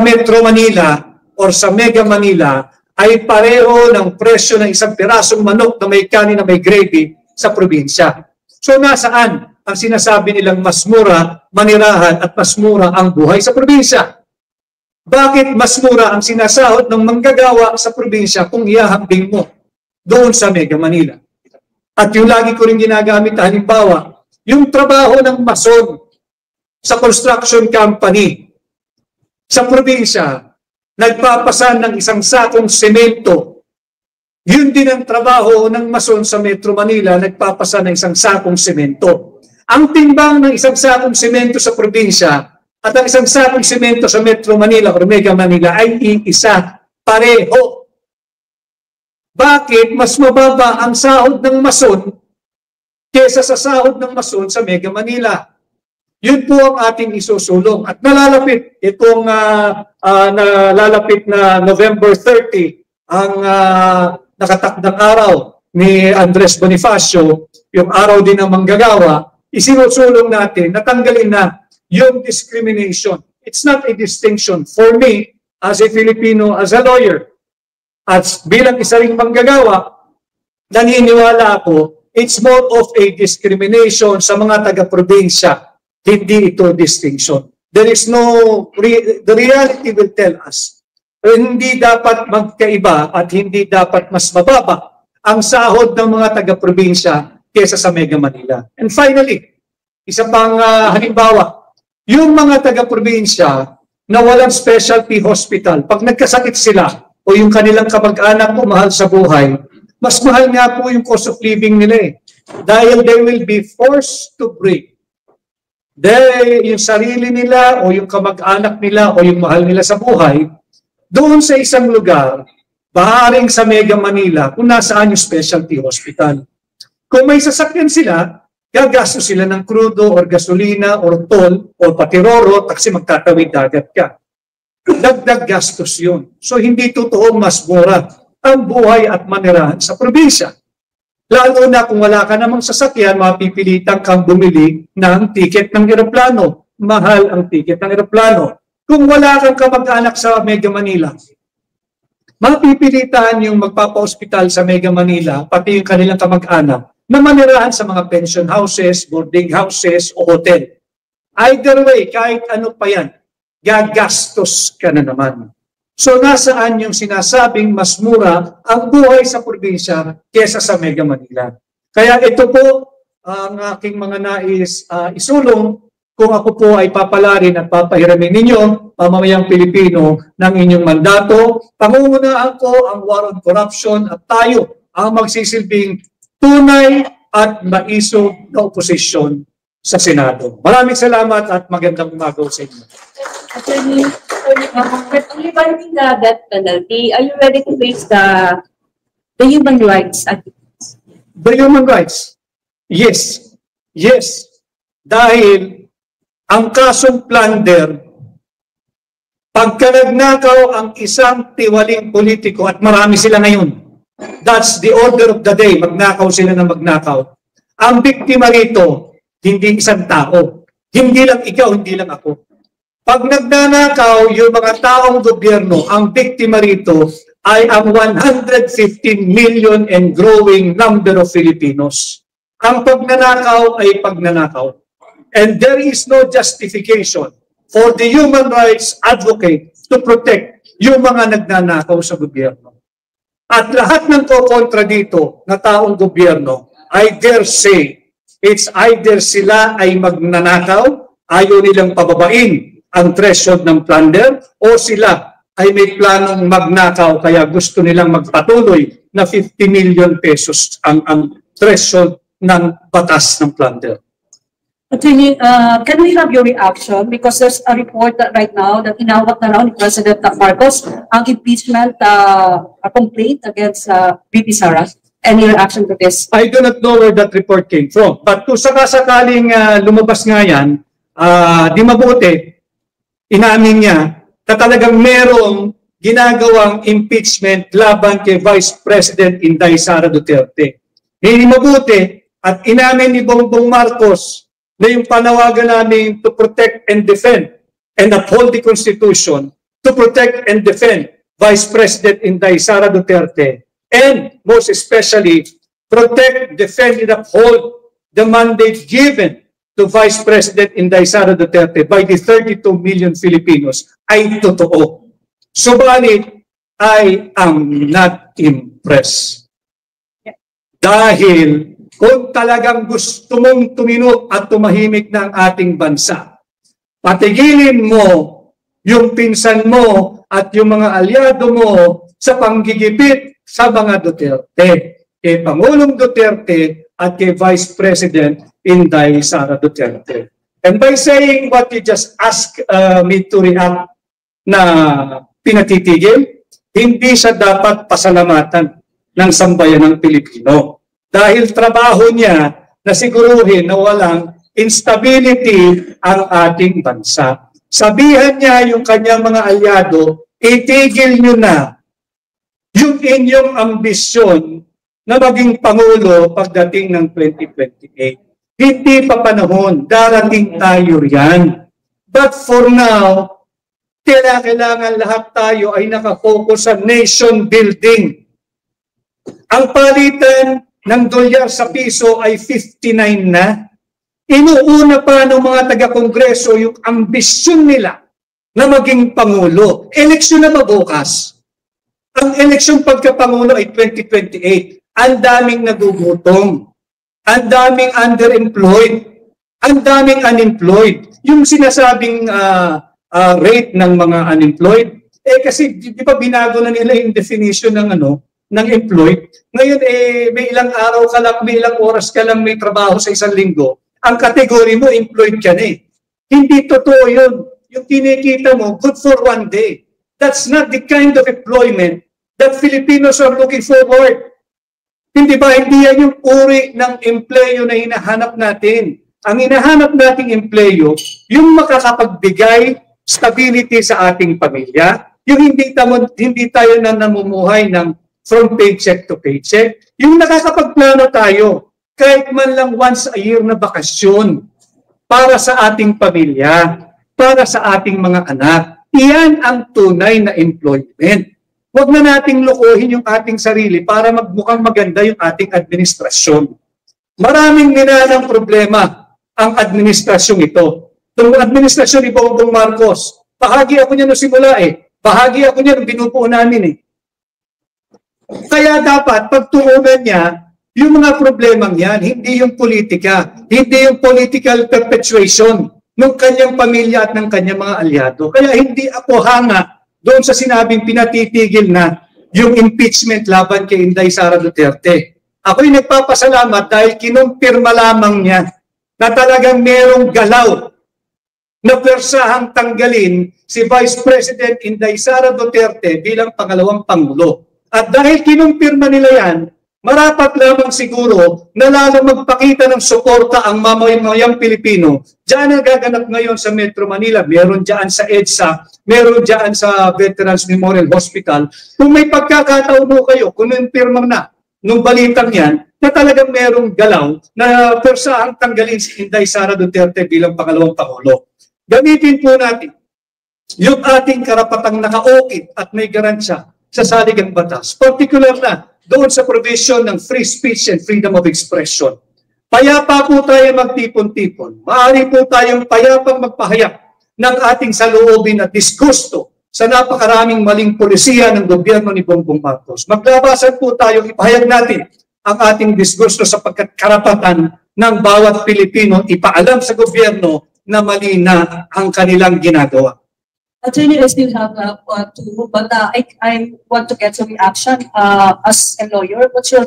Metro Manila or sa Mega Manila ay pareho ng presyo ng isang pirasong manok na may kanin na may gravy sa probinsya. So nasaan ang sinasabi nilang mas mura manirahan at mas mura ang buhay sa probinsya? Bakit mas mura ang sinasahod ng manggagawa sa probinsya kung ihahambing mo doon sa Mega Manila? At yung lagi ko rin ginagamit, halimbawa, yung trabaho ng mason sa construction company sa probinsya, nagpapasan ng isang sakong semento. Yun din ang trabaho ng mason sa Metro Manila, nagpapasan ng isang sakong semento. Ang timbang ng isang sakong semento sa probinsya at ang isang sakong semento sa Metro Manila o Mega Manila ay iisa, pareho. Bakit mas mababa ang sahod ng mason kesa sa sahod ng mason sa Mega Manila? Yun po ang ating isusulong. At nalalapit itong nalalapit na November 30, ang nakatakdang araw ni Andres Bonifacio, yung araw din ng manggagawa, isinusulong natin, natanggalin na yung discrimination. It's not a distinction. For me, as a Filipino, as a lawyer, at bilang isa ring manggagawa, naniniwala ako, it's more of a discrimination sa mga taga-probinsya. Hindi ito distinction. There is no, the reality will tell us, hindi dapat magkaiba at hindi dapat mas mababa ang sahod ng mga taga-probinsya kesa sa Mega Manila. And finally, isa pang halimbawa, yung mga taga-probinsya na walang specialty hospital, pag nagkasakit sila o yung kanilang kamag-anak o mahal sa buhay, mas mahal nga po yung cost of living nila eh. Dahil they will be forced to break. Dahil yung sarili nila o yung kamag-anak nila o yung mahal nila sa buhay, doon sa isang lugar, baharing sa Mega Manila, kung nasaan yung specialty hospital. Kung may sasakyan sila, gagasto sila ng krudo or gasolina or toll or patiroro kasi magtatawid dagat ka. Dagdag gastos yun. So hindi totoong mas mura ang buhay at manirahan sa probinsya. Lalo na kung wala ka namang sasakyan, mapipilitan kang bumili ng tiket ng eroplano. Mahal ang tiket ng eroplano. Kung wala kang kamag-anak sa Mega Manila, mapipilitan yung magpapa-hospital sa Mega Manila, pati yung kanilang kamag-anak, na manirahan sa mga pension houses, boarding houses, o hotel. Either way, kahit ano pa yan, gagastos ka na naman. So nasaan yung sinasabing mas mura ang buhay sa probinsya kesa sa Mega Manila? Kaya ito po ang aking mga nais isulong kung ako po ay papalarin at papahiramin ninyo, pamamayang Pilipino, ng inyong mandato. Pangungunahan ko ang war on corruption at tayo ang magsisilbing tunay at maisog na oposisyon sa Senado. Maraming salamat at magandang umaga sa inyo. Regarding the death penalty, are you ready to face the human rights activists? The human rights? Yes. Yes. Dahil ang kasong plunder, pagka nagnakaw ang isang tiwaling politiko, at marami sila ngayon, that's the order of the day, magnakaw sila na magnakaw. Ang biktima rito, hindi isang tao. Hindi lang ikaw, hindi lang ako. Pag nagnanakaw yung mga taong gobyerno, ang biktima rito ay ang 115 million and growing number of Filipinos. Ang pagnanakaw ay pagnanakaw. And there is no justification for the human rights advocate to protect yung mga nagnanakaw sa gobyerno. At lahat ng kokontra dito na taong gobyerno, I dare say, it's either sila ay magnanakaw, ayaw nilang pababain ang threshold ng plunder, o sila ay may planong magnakaw kaya gusto nilang magpatuloy na 50 million pesos ang threshold ng batas ng plunder. Attorney, can we have your reaction? Because there's a report that right now that inawat na raw ni President Marcos ang impeachment complaint against VP Sara. Any reaction to this? I do not know where that report came from. But kung sakasakaling lumabas nga yan, di mabuti, inamin niya na talagang merong ginagawang impeachment laban kay Vice President Inday Sara Duterte. Hindi mabuti at inamin ni Bongbong Marcos na yung panawagan namin to protect and defend and uphold the Constitution to protect and defend Vice President Inday Sara Duterte, and most especially, protect, defend, and uphold the mandate given to Vice President Inday Sara Duterte by the 32 million Filipinos ay totoo. Subalit, I am not impressed. Dahil kung talagang gusto mong tumino at tumahimik ng ating bansa, patigilin mo yung pinsan mo at yung mga alyado mo sa panggigipit sa mga Duterte, kay Pangulong Duterte at kay Vice President Inday Sara Duterte. And by saying what you just asked me to react na pinatitigil, hindi siya dapat pasalamatan ng sambayan ng Pilipino. Dahil trabaho niya na siguruhin na walang instability ang ating bansa. Sabihan niya yung kanyang mga alyado, itigil nyo na yung inyong ambisyon na maging Pangulo pagdating ng 2028. Hindi pa panahon, darating tayo riyan. But for now, kailangan lahat tayo ay nakafocus sa nation building. Ang palitan ng dolyar sa piso ay 59 na. Inuuna pa ng mga taga-kongreso yung ambisyon nila na maging Pangulo. Eleksyon na mabukas. Ang eleksyon pagka-Pangulo ay 2028. Ang daming nagugutom. Ang daming underemployed. Ang daming unemployed. Yung sinasabing rate ng mga unemployed, kasi di ba binago na nila yung definition ng ng employed. Ngayon may ilang araw ka lang, may ilang oras ka lang may trabaho sa isang linggo. Ang kategory mo, employed ka na eh. Hindi totoo yun. Yung kinikita mo, good for one day. That's not the kind of employment that Filipinos are looking forward. Hindi ba, hindi yan yung uri ng empleyo na hinahanap natin. Ang hinahanap nating empleyo, yung makakapagbigay stability sa ating pamilya, yung hindi tayo na namumuhay ng from paycheck to paycheck, yung nakakapagplano tayo, kahit man lang once a year na bakasyon para sa ating pamilya, para sa ating mga anak. Iyan ang tunay na employment. Huwag na nating lokohin yung ating sarili para magmukhang maganda yung ating administrasyon. Maraming minanang problema ang administrasyong ito. Itong administrasyon ni Bongbong Marcos, bahagi ako niya nung simula eh. Bahagi ako niya nung binubuo namin eh. Kaya dapat pagtuunan niya yung mga problemang yan, hindi yung politika, hindi yung political perpetuation ng kanyang pamilya at ng kanyang mga alyado. Kaya hindi ako hanga doon sa sinabing pinatitigil na yung impeachment laban kay Inday Sara Duterte. Ako'y nagpapasalamat dahil kinumpirma lamang niya na talagang merong galaw na persahang tanggalin si Vice President Inday Sara Duterte bilang pangalawang Pangulo. At dahil kinumpirma nila yan, marapat lamang siguro na lalo magpakita ng suporta ang mamamayang Pilipino. Diyan ang gaganap ngayon sa Metro Manila. Meron diyan sa EDSA, meron diyan sa Veterans Memorial Hospital. Kung may pagkakataon mo kayo, kung pirmang na nung balitang yan, na talagang merong galaw na persahang tanggalin si Inday Sara Duterte bilang pangalawang Pangulo. Gamitin po natin yung ating karapatang nakaukit at may garansya sa saligang batas, particular na doon sa provision ng free speech and freedom of expression. Payapa po tayo magtipon-tipon. Maaari po tayong payapang magpahayag ng ating saloobin at disgusto sa napakaraming maling polisiya ng gobyerno ni Bongbong Marcos. Maglabasan po tayo, ipahayag natin ang ating disgusto sapagkat karapatan ng bawat Pilipino ipaalam sa gobyerno na mali na ang kanilang ginagawa. Attorney, I still have two, but I want to get some reaction as a lawyer. What's your